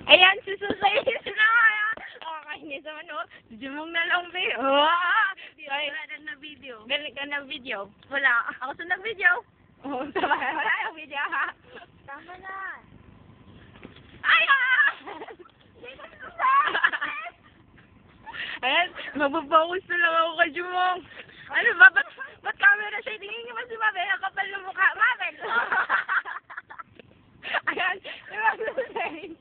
Ayan, si Susay na kaya. Kainis naman, oh. Si Jumong na lang, be. Oh! Wala na video. Meron ka ng video? Wala. Ako sa nag-video. Oo, sabay. Wala yung video, ha? Tama na. Ayan! Ayan, mababawas na lang ako kay Jumong. Ano ba? Ba't camera siya? Tingin niyo ba si Mabel? Ang kapal ng mukha. Mabel! Ayan, si Mabel.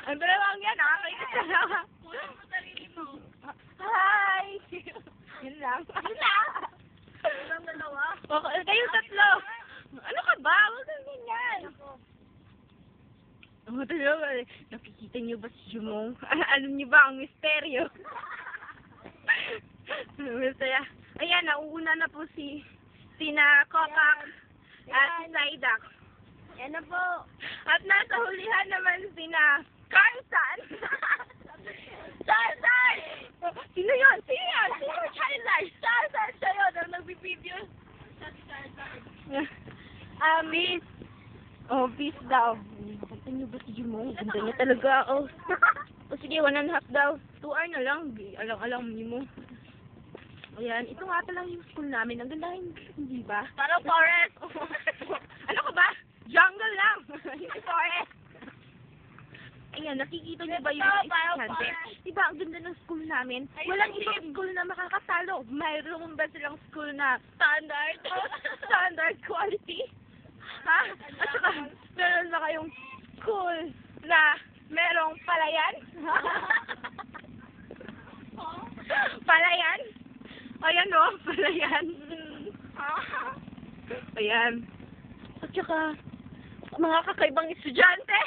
Ang dalawang yan, nakakita siya lang. Wala mo sarili mo. Hi! Yun lang. Yun lang. Ilang dalawa? Okay, kayong tatlo. Ano ka ba? Huwag kang ganyan. Oh, talaga. Nakikita niyo ba si Jumong? Alam niyo ba ang misteryo? Masaya. Ayan, nauuna na po si Sina Kokak at si Saidak. Yan na po. At nasa hulihan naman sina Carlsan. Charizard! Sino yun? Sino yun? Sino Charizard? Charizard siya yun. Ang nagbibideo. Peace. Oh, peace daw. Ganda niyo ba si Jumong? Ganda niya talaga. Oh. O sige, 1.5 daw. 2 hour na lang. Alang-alang niyo mo. Ayan, ito nga lang yung school namin. Ang ganda, hindi ba? Parang forest. Ano ka ba? Jungle lang. Hindi forest. Ayan, nakikita niyo ba yung estudyante? Diba, ang ganda ng school namin? Walang ibang school na makakasalo. Mayroon ba silang school na standard? Standard quality? Ha? At saka, meron ba kayong school na merong palayan? Palayan? Ayan o, palayan. Ayan. At saka, mga kakaibang estudyante.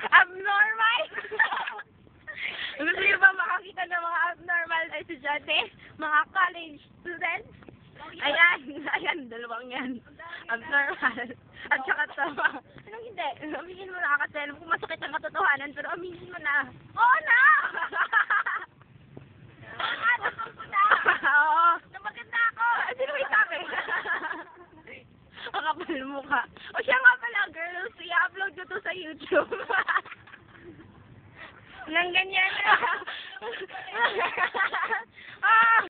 Abnormal! Gusto niyo ba makakita ng mga abnormal na estudyante? Mga college students? Ayan, dalawang yan. Abnormal. At saka tama. Anong hindi? Aminin mo na kasi alam kung masakit ang katotohanan, pero aminin mo na. Oo na! Oo. Na maganda ako. Sino may sabi? Ang kapal mo ka. O siya nga pala, girls. I-upload ko to sa YouTube. Nang ganyan. Ah!